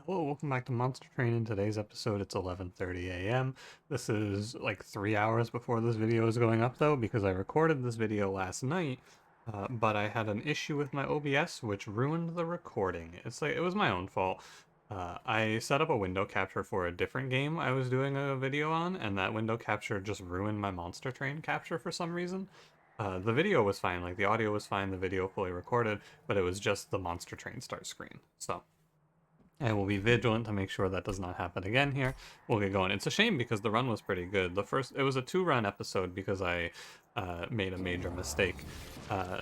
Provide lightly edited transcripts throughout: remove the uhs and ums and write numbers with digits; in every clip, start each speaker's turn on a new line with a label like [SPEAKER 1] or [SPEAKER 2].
[SPEAKER 1] Hello, welcome back to Monster Train. In today's episode, it's 11:30 a.m. This is like 3 hours before this video is going up, though, because I recorded this video last night, but I had an issue with my OBS, which ruined the recording. It was my own fault. I set up a window capture for a different game I was doing a video on, and that window capture just ruined my Monster Train capture for some reason. The video was fine, like the audio was fine, the video fully recorded, but it was just the Monster Train start screen. So I will be vigilant to make sure that does not happen again here. We'll get going. It's a shame because the run was pretty good. It was a 2-run episode because I made a major mistake.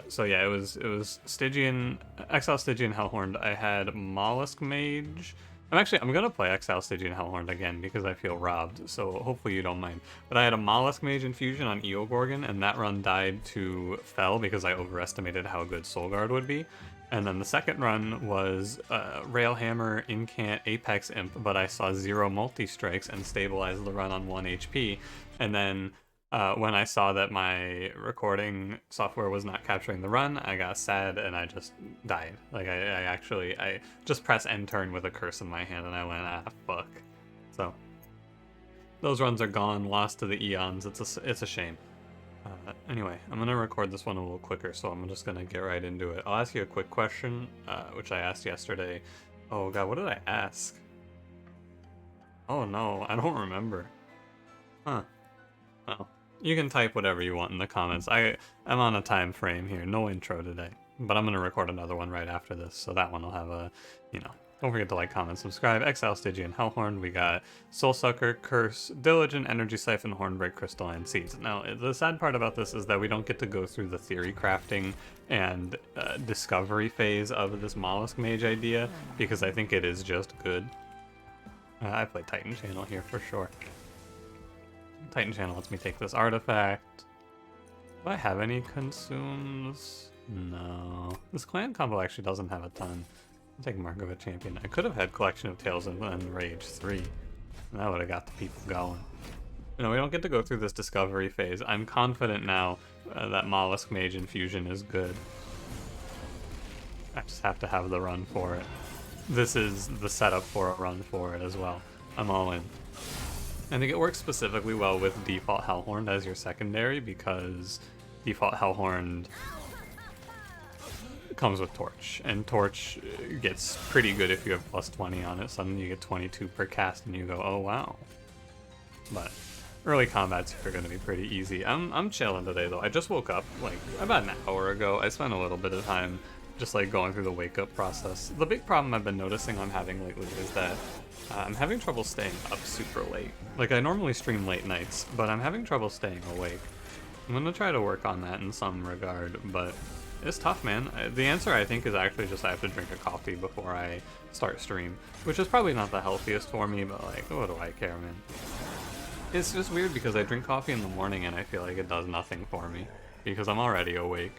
[SPEAKER 1] So yeah, it was Stygian, Exile Stygian Hellhorned. I had Mollusk Mage. I'm gonna play Exile Stygian Hellhorned again because I feel robbed, so hopefully you don't mind. But I had a Mollusk Mage Infusion on Eogorgon, and that run died to Fell because I overestimated how good Soulguard would be. And then the second run was Railhammer, Incant, Apex Imp, but I saw 0 multi-strikes and stabilized the run on 1 HP. And then when I saw that my recording software was not capturing the run, I got sad and I just died. Like, I just pressed end turn with a curse in my hand and I went, ah, fuck. So, those runs are gone, lost to the eons. It's a shame. Anyway, I'm going to record this one a little quicker, so I'm just going to get right into it. I'll ask you a quick question, which I asked yesterday. Oh god, what did I ask? Oh no, I don't remember. Huh. Well, you can type whatever you want in the comments. I'm on a time frame here, no intro today. But I'm going to record another one right after this, so that one will have a, don't forget to like, comment, subscribe. Exile Stygian Hellhorned. We got Soulsucker, Curse, Diligent, Energy Siphon, Hornbreak, Crystalline Seeds. Now, the sad part about this is that we don't get to go through the theory crafting and discovery phase of this Mollusk Mage idea, because I think it is just good. I play Titan Channel here for sure. Titan Channel lets me take this artifact. Do I have any consumes? No. This clan combo actually doesn't have a ton. I'll take Mark of a Champion. I could have had Collection of Tales and Rage 3. And that would have got the people going. We don't get to go through this discovery phase. I'm confident now that Mollusk Mage Infusion is good. I just have to have the run for it. This is the setup for a run for it as well. I'm all in. I think it works specifically well with default Hellhorned as your secondary because default Hellhorned comes with Torch, and Torch gets pretty good if you have plus 20 on it. Suddenly you get 22 per cast and you go, oh wow. But early combats are going to be pretty easy. I'm chilling today though. I just woke up like about an hour ago. I spent a little bit of time just like going through the wake up process. The big problem I've been noticing I'm having lately is that I'm having trouble staying up super late. Like, I normally stream late nights, but I'm having trouble staying awake. I'm gonna try to work on that in some regard, but it's tough, man. The answer, I think, is actually just I have to drink a coffee before I start stream, which is probably not the healthiest for me, but like, what do I care, man? It's just weird because I drink coffee in the morning and I feel like it does nothing for me, because I'm already awake.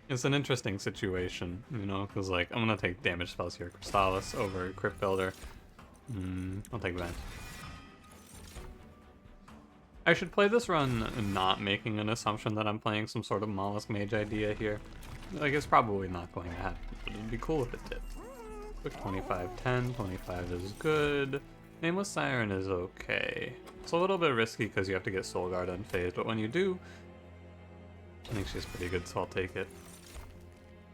[SPEAKER 1] It's an interesting situation, because like, I'm gonna take damage spells here. Crystallis over Crypt Builder. I'll take that. I should play this run not making an assumption that I'm playing some sort of Mollusk Mage idea here. Like, it's probably not going to happen, but it'd be cool if it did. Quick 25-10, 25 is good. Nameless Siren is okay. It's a little bit risky because you have to get Soulguard unfazed, but when you do, I think she's pretty good, so I'll take it.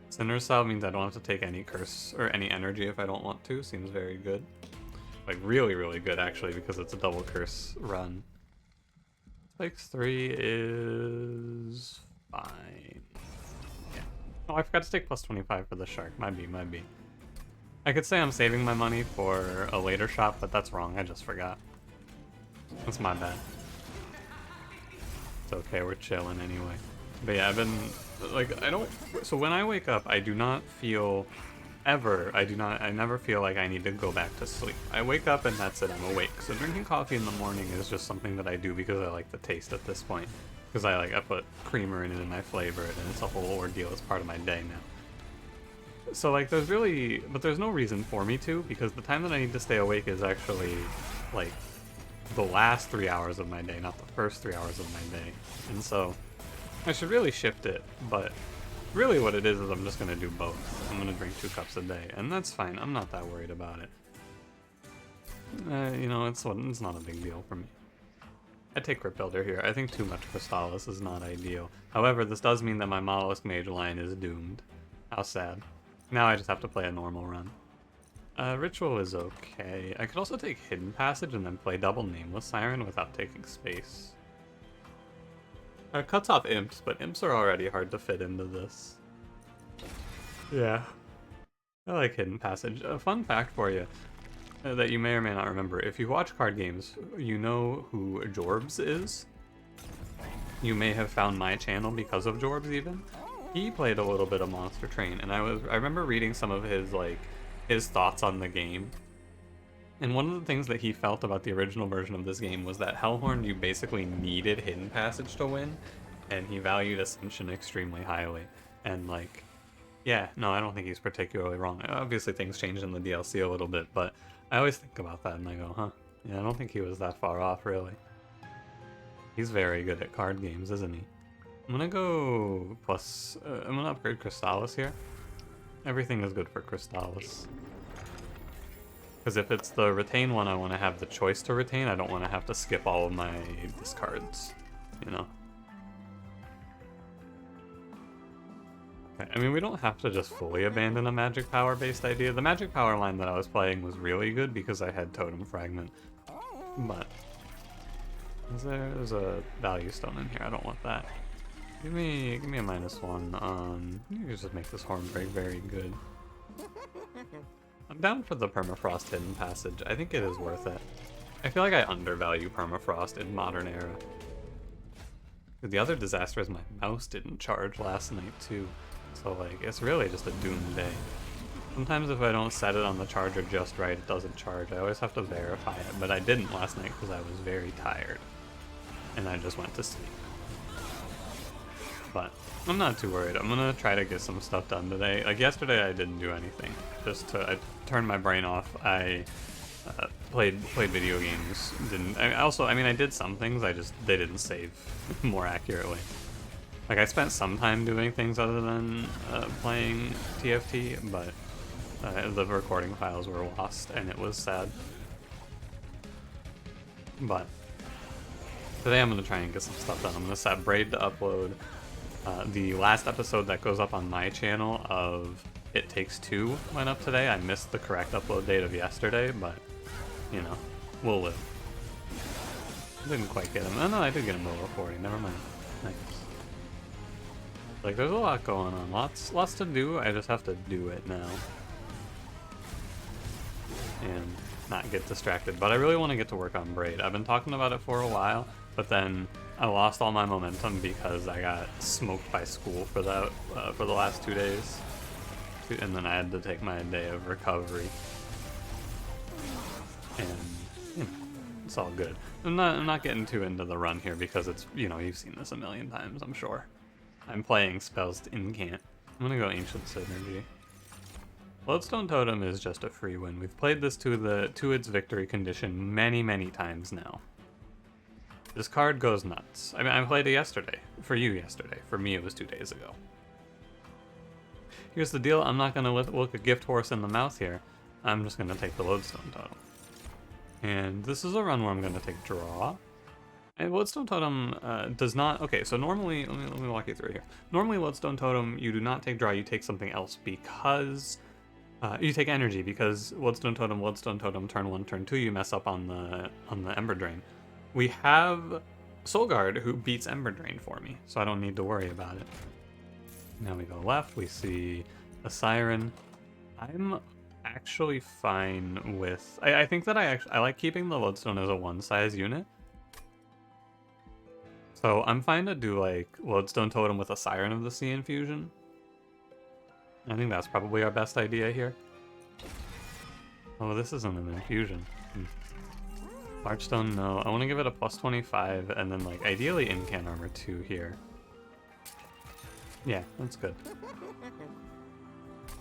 [SPEAKER 1] Sinner's Salve means I don't have to take any curse or any energy if I don't want to. Seems very good. Like, really, really good, actually, because it's a double curse run. Spikes 3 is fine. Yeah. Oh, I forgot to take plus 25 for the shark. Might be. I could say I'm saving my money for a later shot, but that's wrong. I just forgot. That's my bad. It's okay, we're chilling anyway. But yeah, I've been, like, so when I wake up, I do not feel, I never feel like I need to go back to sleep. I wake up and that's it, I'm awake. So drinking coffee in the morning is just something that I do because I like the taste at this point. Because I put creamer in it and I flavor it, and it's a whole ordeal, it's part of my day now. So like, there's no reason for me to, because the time that I need to stay awake is actually, like, the last 3 hours of my day, not the first 3 hours of my day. And so I should really shift it, but Really what it is I'm just gonna do both. I'm gonna drink 2 cups a day, and that's fine. I'm not that worried about it. You know, it's not a big deal for me. I take Crypt Builder here. I think too much Crystallis is not ideal. However, this does mean that my Monolith Mage line is doomed. How sad. Now I just have to play a normal run. Ritual is okay. I could also take Hidden Passage and then play double Nameless Siren without taking space. It cuts off Imps, but Imps are already hard to fit into this. Yeah. I like Hidden Passage. A fun fact for you that you may or may not remember. If you watch card games, you know who Jorbs is. You may have found my channel because of Jorbs even. He played a little bit of Monster Train, and I remember reading some of his thoughts on the game. And one of the things that he felt about the original version of this game was that Hellhorned, you basically needed Hidden Passage to win, and he valued Ascension extremely highly. And like, yeah, no, I don't think he's particularly wrong. Obviously things changed in the DLC a little bit, but I always think about that and I go, huh, yeah, I don't think he was that far off, really. He's very good at card games, isn't he? I'm gonna go plus, I'm gonna upgrade Crystallis here. Everything is good for Crystallis. Because if it's the retain one, I want to have the choice to retain. I don't want to have to skip all of my discards, you know? Okay, I mean, we don't have to just fully abandon a magic power based idea. The magic power line that I was playing was really good because I had Totem Fragment. But there's a value stone in here. I don't want that. Give me a -1. You can just make this Hornbreak very good. I'm down for the Permafrost Hidden Passage. I think it is worth it. I feel like I undervalue Permafrost in Modern Era. The other disaster is my mouse didn't charge last night too. So like, it's really just a doomed day. Sometimes if I don't set it on the charger just right, it doesn't charge. I always have to verify it, but I didn't last night because I was very tired. And I just went to sleep. But I'm not too worried. I'm gonna try to get some stuff done today. Like yesterday I didn't do anything. I turned my brain off. I played video games. I did some things, they didn't save more accurately. Like I spent some time doing things other than playing TFT, but the recording files were lost and it was sad. But today I'm gonna try and get some stuff done. I'm gonna set Braid to upload. The last episode that goes up on my channel of It Takes Two went up today. I missed the correct upload date of yesterday, but, you know, we'll live. Didn't quite get him. Oh no, I did get him over 40. Never mind. Nice. Like, there's a lot going on. Lots to do. I just have to do it now. And not get distracted. But I really want to get to work on Braid. I've been talking about it for a while, but then I lost all my momentum because I got smoked by school for the last 2 days, and then I had to take my day of recovery. And you know, it's all good. I'm not getting too into the run here because it's, you know, you've seen this a million times, I'm sure. I'm playing spells to incant. I'm gonna go Ancient Synergy. Lodestone Totem is just a free win. We've played this to its victory condition many times now. This card goes nuts. I mean, I played it yesterday. For you yesterday. For me, it was 2 days ago. Here's the deal. I'm not going to look a gift horse in the mouth here. I'm just going to take the Lodestone Totem. And this is a run where I'm going to take draw. And Lodestone Totem does not... Okay, so normally... Let me walk you through here. Normally, Lodestone Totem, you do not take draw. You take something else because... you take energy because Lodestone Totem, turn 1, turn 2, you mess up on the Ember Drain. We have Soulguard who beats Ember Drain for me, so I don't need to worry about it. Now we go left, we see a Siren. I'm actually fine with... I think that I like keeping the Lodestone as a one-size unit. So I'm fine to do like Lodestone Totem with a Siren of the Sea infusion. I think that's probably our best idea here. Oh, this isn't an infusion. Archstone, no. I want to give it a +25, and then, like, ideally Incant Armor 2 here. Yeah, that's good.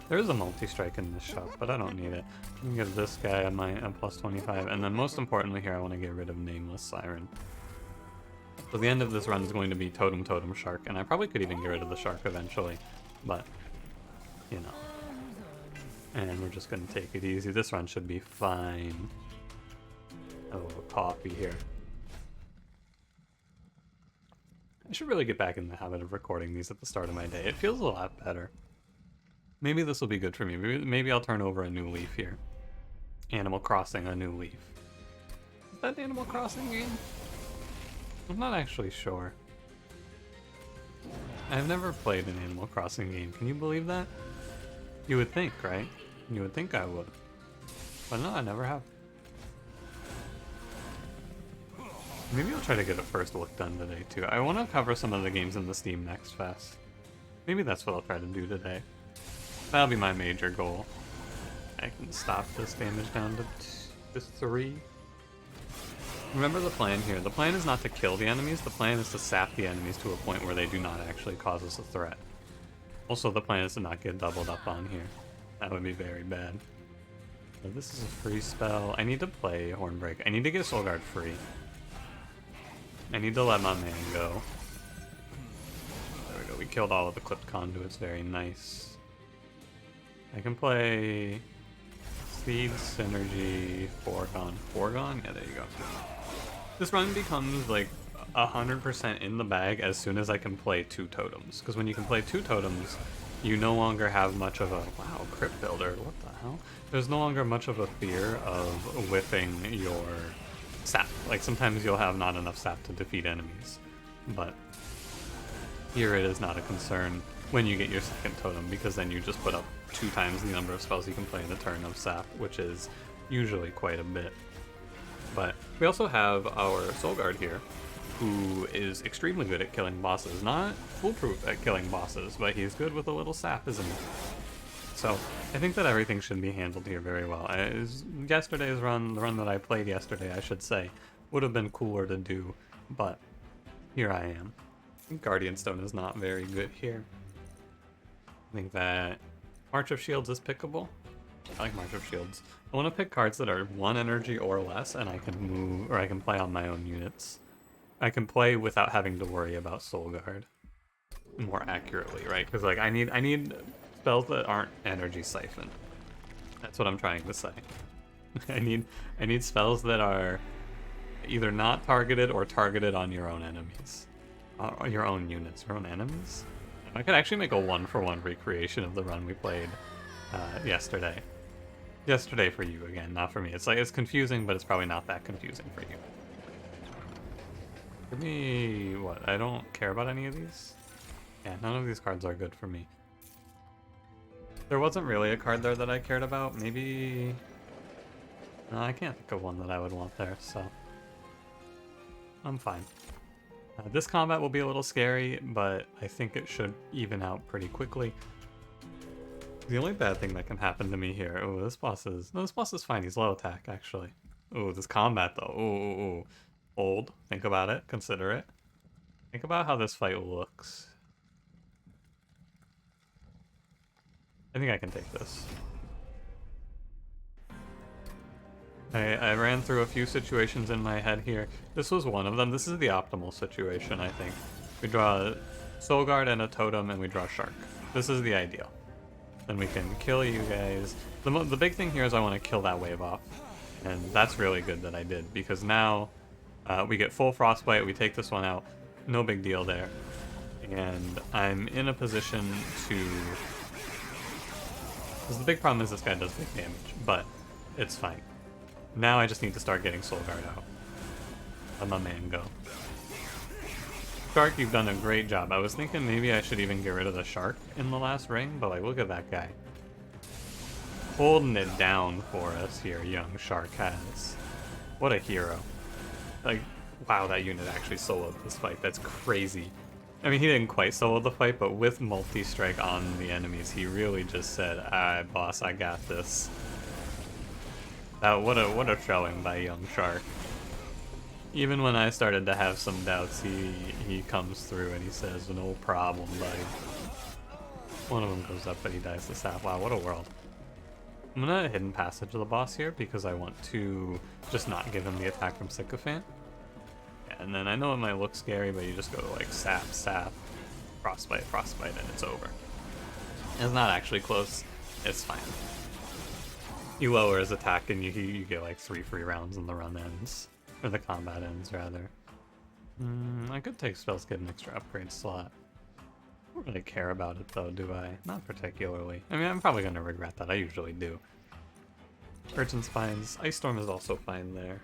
[SPEAKER 1] There is a multi-strike in this shop, but I don't need it. I'm going to give this guy a +25, and then most importantly here, I want to get rid of Nameless Siren. So the end of this run is going to be Totem, Shark, and I probably could even get rid of the Shark eventually. but, you know. And we're just gonna take it easy. This run should be fine. Oh, coffee here. I should really get back in the habit of recording these at the start of my day. It feels a lot better. Maybe this will be good for me. Maybe I'll turn over a new leaf here. Animal Crossing, a new leaf. Is that an Animal Crossing game? I'm not actually sure. I've never played an Animal Crossing game. Can you believe that? You would think, right? You would think I would. But no, I never have. Maybe I'll try to get a first look done today, too. I want to cover some of the games in the Steam Next Fest. Maybe that's what I'll try to do today. That'll be my major goal. I can stop this damage down to 3. Remember the plan here. The plan is not to kill the enemies. The plan is to sap the enemies to a point where they do not actually cause us a threat. Also, the plan is to not get doubled up on here. That would be very bad. But this is a free spell. I need to play Hornbreak. I need to get Soulguard free. I need to let my man go. There we go. We killed all of the clipped conduits. Very nice. I can play Seed, Synergy, Foregone. Foregone? Yeah, there you go. This run becomes like 100% in the bag as soon as I can play 2 totems. Because when you can play 2 totems, you no longer have much of a... Wow, Crypt Builder. What the hell? There's no longer much of a fear of whiffing your sap. Like, sometimes you'll have not enough sap to defeat enemies. But here it is not a concern when you get your second totem, because then you just put up 2 times the number of spells you can play in a turn of sap, which is usually quite a bit. But we also have our Soulguard here, who is extremely good at killing bosses. Not foolproof at killing bosses, but he's good with a little sap, isn't he? So I think that everything should be handled here very well. Yesterday's run, the run that I played yesterday, I should say, would have been cooler to do, but here I am. I think Guardian Stone is not very good here. I think that March of Shields is pickable. I like March of Shields. I want to pick cards that are 1 energy or less, and I can move, or I can play on my own units. I can play without having to worry about Soulguard more accurately, right? Because like I need spells that aren't energy siphon. That's what I'm trying to say. I need spells that are either not targeted or targeted on your own enemies, your own units, your own enemies. I could actually make a 1-for-1 recreation of the run we played yesterday. Yesterday for you again, not for me. It's like it's confusing, but it's probably not that confusing for you. Give me what? I don't care about any of these. Yeah, none of these cards are good for me. There wasn't really a card there that I cared about. Maybe... No, I can't think of one that I would want there, so... I'm fine. This combat will be a little scary, but I think it should even out pretty quickly. The only bad thing that can happen to me here... Oh, this boss is... No, this boss is fine. He's low attack, actually. Oh, this combat, though. Ooh. Hold. Think about it. Consider it. Think about how this fight looks. I think I can take this. I ran through a few situations in my head here. This was one of them. This is the optimal situation, I think. We draw a Soulguard and a Totem, and we draw Shark. This is the ideal. Then we can kill you guys. The big thing here is I want to kill that wave off. And that's really good that I did, because now we get full Frostbite, we take this one out. No big deal there. And I'm in a position to... Because the big problem is this guy does big damage, but it's fine. Now I just need to start getting Soulguard out. Let my man go. Shark, you've done a great job. I was thinking maybe I should even get rid of the Shark in the last ring, but like, look at that guy. Holding it down for us here, young Shark has. What a hero. Like, wow, that unit actually soloed this fight. That's crazy. I mean, he didn't quite solo the fight, but with multi-strike on the enemies, he really just said, "Alright, boss, I got this." What a showing by young Shark. Even when I started to have some doubts, he comes through and he says, "No problem, buddy." One of them goes up, but he dies to sap. Wow, what a world. I'm gonna hidden passage the boss here because I want to just not give him the attack from Sycophant. And then I know it might look scary, but you just go like sap, frostbite, and it's over. It's not actually close. It's fine. You lower his attack and you get like 3 free rounds and the run ends. Or the combat ends, rather. I could take spells, get an extra upgrade slot. I don't really care about it though, do I? Not particularly. I mean, I'm probably going to regret that. I usually do. Urchin Spines. Ice Storm is also fine there.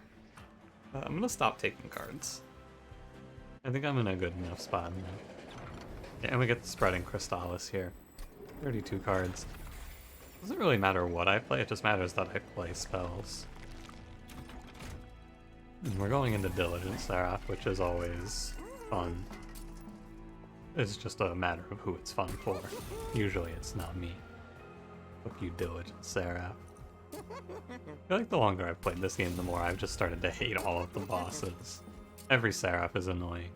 [SPEAKER 1] I'm going to stop taking cards. I think I'm in a good enough spot now. Yeah, and we get the Spreading Crystallis here. 32 cards. Doesn't really matter what I play, it just matters that I play spells. And we're going into Diligent Seraph, which is always fun. It's just a matter of who it's fun for. Usually it's not me. Fuck you, Diligent Seraph. I feel like the longer I've played this game, the more I've just started to hate all of the bosses. Every Seraph is annoying.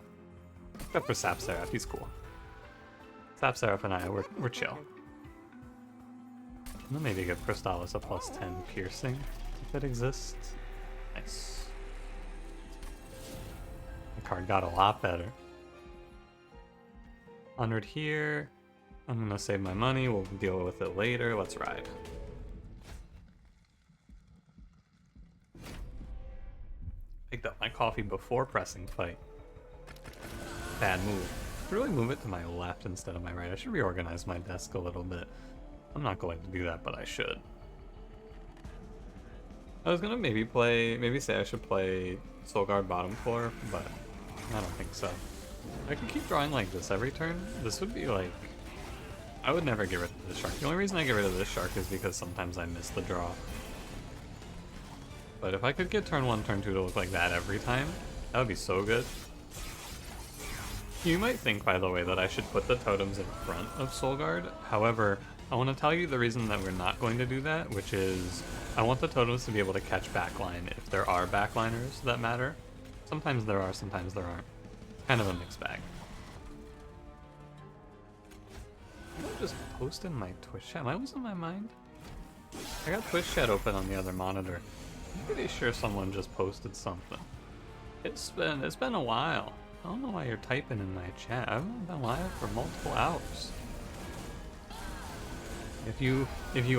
[SPEAKER 1] Except for Sap Seraph, he's cool. Sap Seraph and I, we're chill. And then maybe give Crystallis a +10 piercing, if it exists. Nice. The card got a lot better. 100 here. I'm gonna save my money, we'll deal with it later. Let's ride. Picked up my coffee before pressing fight. Bad move. I should really move it to my left instead of my right. I should reorganize my desk a little bit. I'm not going to do that, but I should. I was gonna maybe say I should play Soulguard bottom floor, but I don't think so. I could keep drawing like this every turn. This would be like... I would never get rid of this shark. The only reason I get rid of this shark is because sometimes I miss the draw. But if I could get turn 1, turn 2 to look like that every time, that would be so good. You might think, by the way, that I should put the totems in front of Soulguard. However, I want to tell you the reason that we're not going to do that, which is I want the totems to be able to catch backline if there are backliners that matter. Sometimes there are, sometimes there aren't. Kind of a mixed bag. Did I just post in my Twitch chat? Am I losing my mind? I got Twitch chat open on the other monitor. I'm pretty sure someone just posted something. It's been a while. I don't know why you're typing in my chat. I haven't been live for multiple hours. If you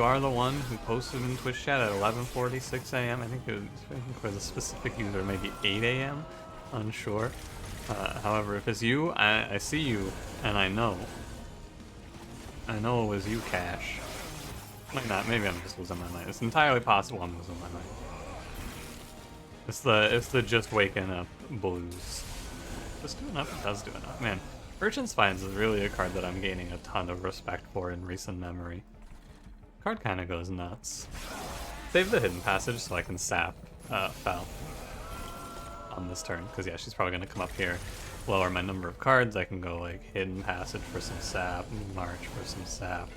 [SPEAKER 1] are the one who posted in Twitch chat at 11:46 a.m., I think it was a specific user, maybe 8 a.m. Unsure. However, if it's you, I see you, and I know it was you, Cash. Might not. Maybe I'm just losing my mind. It's entirely possible I'm losing my mind. It's the just waking up blues. Just do enough. It does do enough, man. Urchin Spines is really a card that I'm gaining a ton of respect for in recent memory. Card kind of goes nuts. Save the hidden passage so I can sap Fel on this turn, because yeah, she's probably gonna come up here, lower my number of cards. I can go like hidden passage for some sap, march for some sap.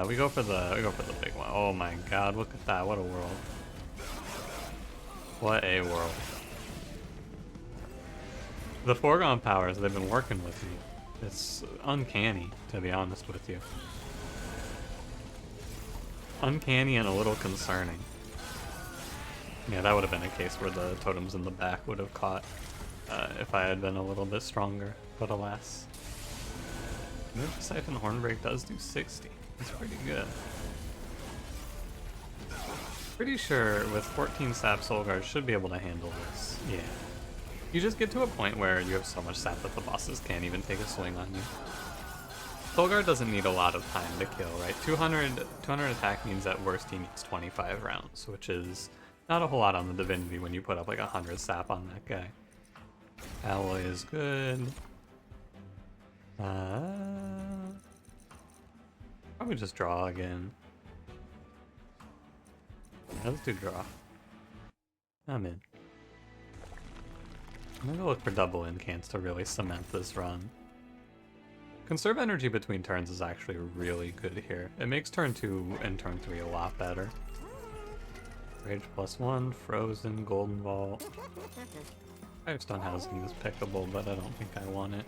[SPEAKER 1] We go for the big one. Oh my god, look at that! What a world! What a world! The foregone powers, they've been working with me. It's uncanny, to be honest with you. Uncanny and a little concerning. Yeah, that would have been a case where the totems in the back would have caught if I had been a little bit stronger, but alas. Move to Siphon Hornbreak does do 60. That's pretty good. Pretty sure with 14 sap Soulguard should be able to handle this. Yeah. You just get to a point where you have so much sap that the bosses can't even take a swing on you. Soulguard doesn't need a lot of time to kill, right? 200 attack means at worst he needs 25 rounds, which is not a whole lot on the Divinity when you put up like 100 sap on that guy. Alloy is good. Probably just draw again. Yeah, let's do draw. I'm in. I'm gonna look for double incants to really cement this run. Conserve energy between turns is actually really good here. It makes turn 2 and turn 3 a lot better. Rage +1, Frozen, Golden Vault. Firestone Housing is pickable, but I don't think I want it.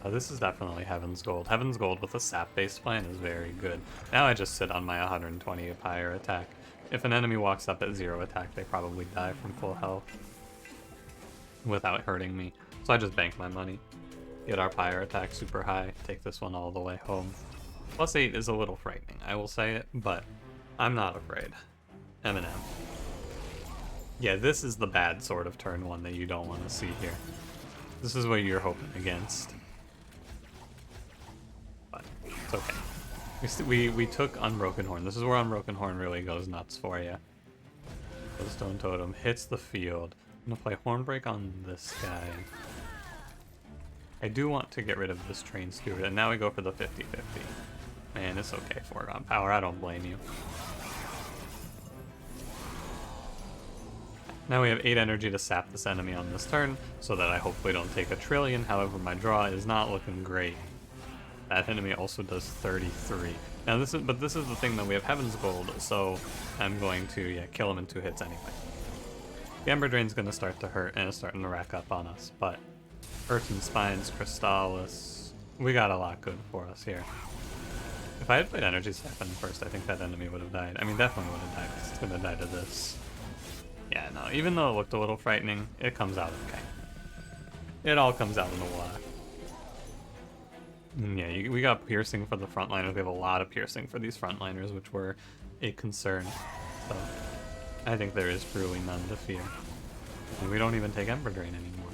[SPEAKER 1] This is definitely Heaven's Gold. Heaven's Gold with a sap-based plan is very good. Now I just sit on my 120 of higher attack. If an enemy walks up at 0 attack, they probably die from full health without hurting me. So I just bank my money. get our pyre attack super high, take this one all the way home. +8 is a little frightening, I will say it, but I'm not afraid. Eminem. Yeah, this is the bad sort of turn 1 that you don't want to see here. This is what you're hoping against. But it's okay. We took Unbroken Horn. This is where Unbroken Horn really goes nuts for you. The Stone Totem hits the field. I'm gonna play Hornbreak on this guy. I do want to get rid of this Train Steward, and now we go for the 50-50. Man, it's okay, Foregone Power, I don't blame you. Now we have 8 energy to sap this enemy on this turn, so that I hopefully don't take a trillion. However, my draw is not looking great. That enemy also does 33. Now this is the thing though, we have Heaven's Gold, so I'm going to kill him in 2 hits anyway. The Ember Drain's gonna start to hurt, and it's starting to rack up on us, but Earth and Spines, Crystallis, we got a lot good for us here. If I had played Energy Siphon first, I think that enemy would have died. I mean, definitely would have died, because it's gonna die to this. Yeah, no, even though it looked a little frightening, it comes out okay. It all comes out in the wash. Yeah, we got piercing for the frontliners. We have a lot of piercing for these frontliners, which were a concern. So I think there is truly none to fear. And we don't even take Ember Drain anymore.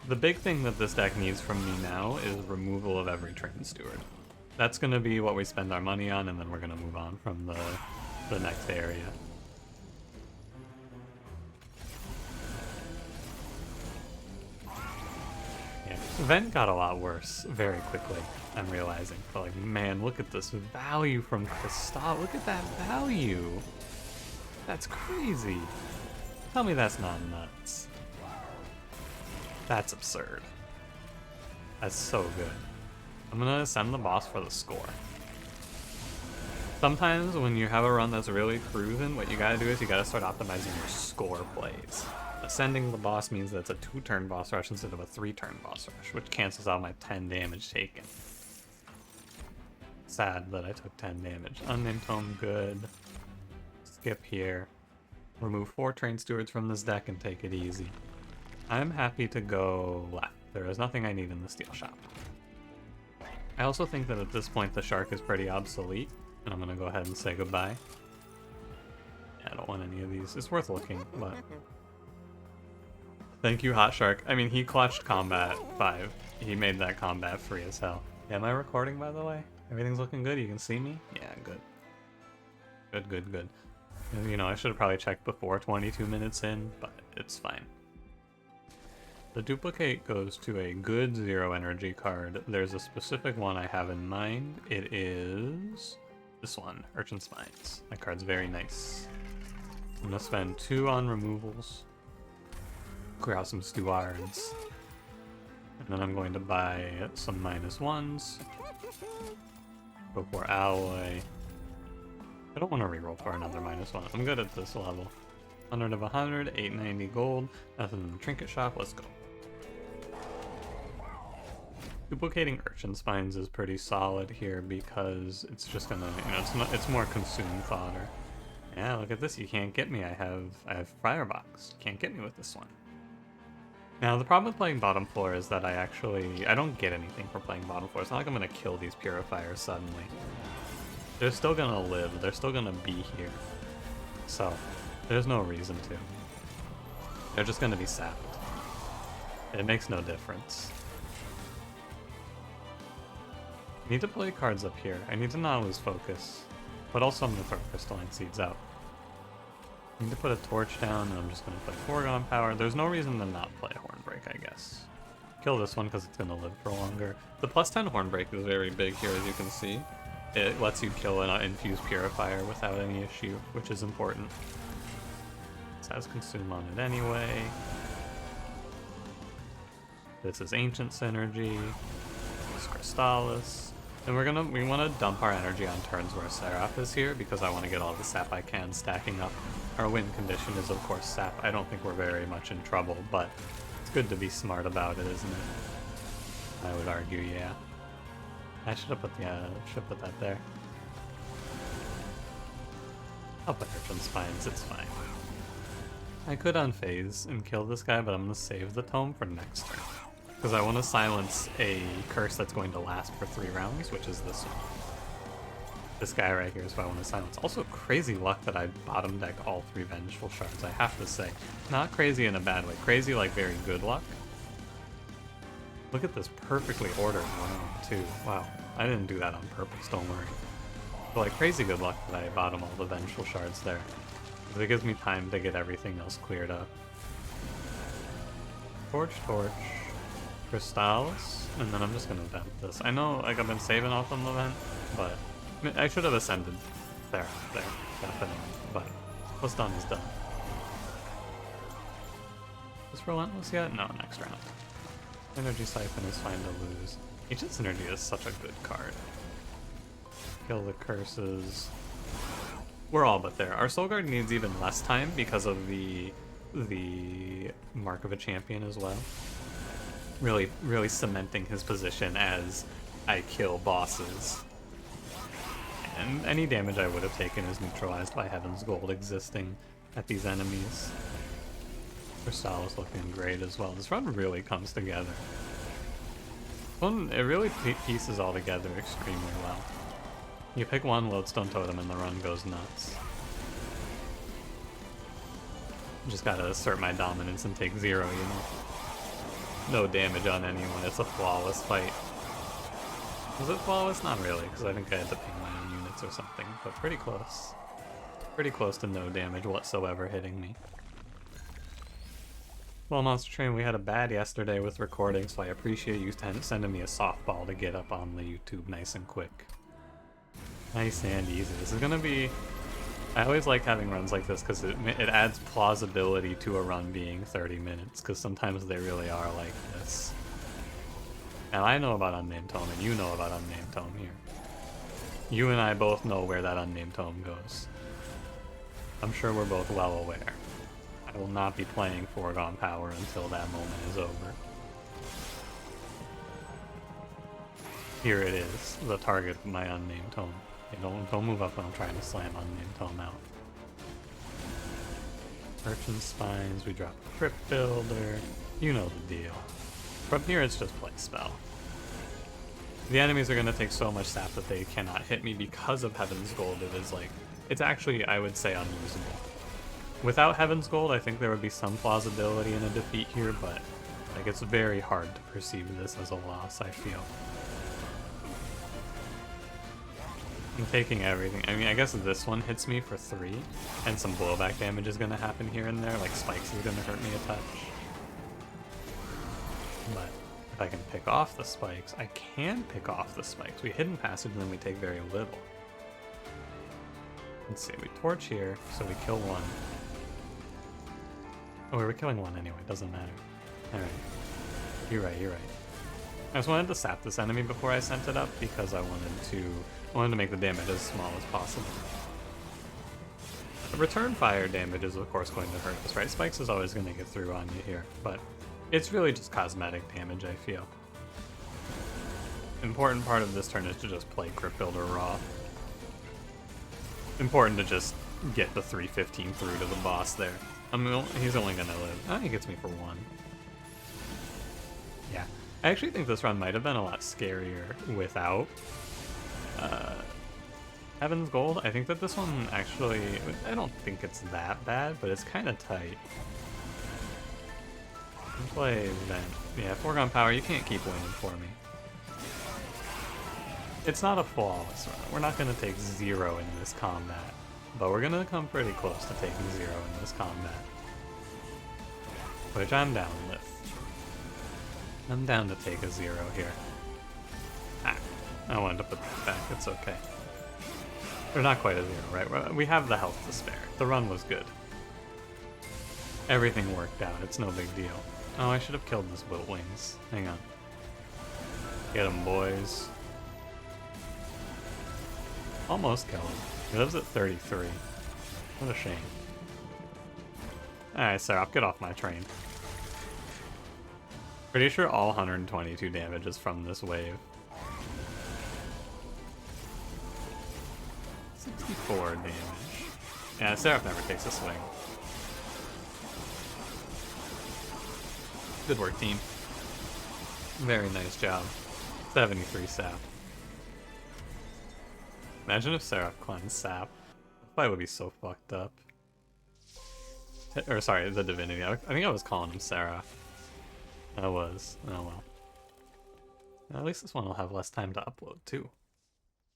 [SPEAKER 1] The big thing that this deck needs from me now is removal of every Train Steward. That's going to be what we spend our money on, and then we're going to move on from the next area. Yeah, Vent got a lot worse very quickly, I'm realizing. But like, man, look at this value from Crystal. Look at that value. That's crazy. Tell me that's not nuts. That's absurd. That's so good. I'm gonna send the boss for the score. Sometimes when you have a run that's really cruising, what you gotta do is you gotta start optimizing your score plays. Ascending the boss means that it's a 2-turn boss rush instead of a 3-turn boss rush, which cancels out my 10 damage taken. Sad that I took 10 damage. Unnamed Tome, good. Skip here. Remove 4 Train Stewards from this deck and take it easy. I'm happy to go left. There is nothing I need in the Steel Shop. I also think that at this point the Shark is pretty obsolete, and I'm gonna go ahead and say goodbye. Yeah, I don't want any of these. It's worth looking, but... Thank you, Hot Shark. I mean, he clutched Combat 5. He made that combat free as hell. Yeah, am I recording, by the way? Everything's looking good? You can see me? Yeah, good. Good, good, good. You know, I should have probably checked before 22 minutes in, but it's fine. The duplicate goes to a good 0 energy card. There's a specific one I have in mind. It is this one, Urchin Spines. That card's very nice. I'm gonna spend 2 on removals, clear out some Stewards, and then I'm going to buy some -1s. Go for Alloy. I don't want to reroll for another -1. I'm good at this level. 100 of 100, 890 gold. Nothing in the trinket shop. Let's go. Duplicating Urchin Spines is pretty solid here because it's just gonna, you know, it's more consume fodder. Yeah, look at this. You can't get me. I have Firebox. You can't get me with this one. Now the problem with playing bottom floor is that I don't get anything from playing bottom floor. It's not like I'm gonna kill these purifiers suddenly. They're still gonna live. They're still gonna be here. So there's no reason to. They're just gonna be sapped. It makes no difference. I need to play cards up here. I need to not lose focus. But also I'm going to throw Crystalline Seeds out. I need to put a torch down, and I'm just going to play Foregone Power. There's no reason to not play Hornbreak, I guess. Kill this one because it's going to live for longer. The +10 Hornbreak is very big here, as you can see. It lets you kill an infused Purifier without any issue, which is important. This has Consume on it anyway. This is Ancient Synergy. This is Crystallis. And we want to dump our energy on turns where Seraph is here because I want to get all the sap I can stacking up. Our win condition is of course sap. I don't think we're very much in trouble, but it's good to be smart about it, isn't it? I would argue, yeah. I should have put that there. I'll put Urchin Spines, it's fine. I could unphase and kill this guy, but I'm gonna save the tome for next turn. Because I want to silence a curse that's going to last for 3 rounds, which is this one. This guy right here is what I want to silence. Also, crazy luck that I bottom deck all 3 Vengeful Shards, I have to say. Not crazy in a bad way. Crazy, like, very good luck. Look at this perfectly ordered round, too. Wow. I didn't do that on purpose, don't worry. But, like, crazy good luck that I bottom all the Vengeful Shards there. Because it gives me time to get everything else cleared up. Torch, Crystals, and then I'm just gonna vent this. I know, like, I've been saving off on the vent, but I should have ascended there, definitely. But what's done is done. Is Relentless yet? No, next round. Energy Siphon is fine to lose. Ancient Synergy is such a good card. Kill the curses. We're all but there. Our Soul Guard needs even less time because of the Mark of a Champion as well. Really cementing his position as I kill bosses. And any damage I would have taken is neutralized by Heaven's Gold existing at these enemies. Crystal is looking great as well. This run really comes together. It really pieces all together extremely well. You pick one Lodestone Totem and the run goes nuts. Just gotta assert my dominance and take 0, you know? No damage on anyone, it's a flawless fight. Was it flawless? Not really, because I think I had to ping my own units or something, but pretty close. Pretty close to no damage whatsoever hitting me. Well, Monster Train, we had a bad yesterday with recording, so I appreciate you sending me a softball to get up on the YouTube nice and quick. Nice and easy. This is gonna be... I always like having runs like this because it adds plausibility to a run being 30 minutes, because sometimes they really are like this. And I know about Unnamed Tome, and you know about Unnamed Tome here. You and I both know where that Unnamed Tome goes. I'm sure we're both well aware. I will not be playing Foregone Power until that moment is over. Here it is, the target of my Unnamed Tome. Okay, don't move up when I'm trying to slam Unnamed Tome out. Merchant Spines, we drop a Crypt Builder. You know the deal. From here it's just play spell. The enemies are going to take so much sap that they cannot hit me because of Heaven's Gold. It is like, it's actually, I would say, unusable. Without Heaven's Gold, I think there would be some plausibility in a defeat here, but like it's very hard to perceive this as a loss, I feel. I'm taking everything. I mean, I guess this one hits me for 3, and some blowback damage is going to happen here and there, like spikes are going to hurt me a touch. But if I can pick off the spikes, I can pick off the spikes. We hidden passage and then we take very little. Let's see, we torch here, so we kill 1. Oh, we were killing 1 anyway, doesn't matter. Alright. You're right. I just wanted to sap this enemy before I sent it up because I wanted to make the damage as small as possible. The return fire damage is of course going to hurt us, right? Spikes is always going to get through on you here, but it's really just cosmetic damage, I feel. Important part of this turn is to just play Crypt Builder raw. Important to just get the 315 through to the boss there. I mean, he's only going to live. Oh, he gets me for 1. Yeah. I actually think this run might have been a lot scarier without Heaven's Gold. I think that this one actually, I don't think it's that bad, but it's kind of tight. Play Vent. Yeah, Foregone Power, you can't keep winning for me. It's not a flawless run. We're not going to take 0 in this combat, but we're going to come pretty close to taking 0 in this combat. Which I'm down with. I'm down to take a 0 here. Ah, I wanted to put that back, it's okay. They're not quite a 0, right? We have the health to spare. The run was good. Everything worked out, it's no big deal. Oh, I should have killed this Wilt Wings. Hang on. Get him, boys. Almost killed him. He lives at 33. What a shame. Alright, Seraph, get off my train. Pretty sure all 122 damage is from this wave. 64 damage. Yeah, Seraph never takes a swing. Good work, team. Very nice job. 73 sap. Imagine if Seraph cleansed sap. The fight would be so fucked up. Or sorry, the Divinity. I think I was calling him Seraph. I was. Oh well. At least this one will have less time to upload too.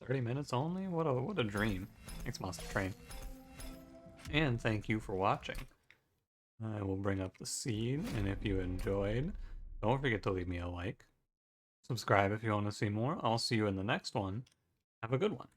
[SPEAKER 1] 30 minutes only? What a dream. Thanks, monstertrain. And thank you for watching. I will bring up the seed, and if you enjoyed, don't forget to leave me a like. Subscribe if you want to see more. I'll see you in the next one. Have a good one.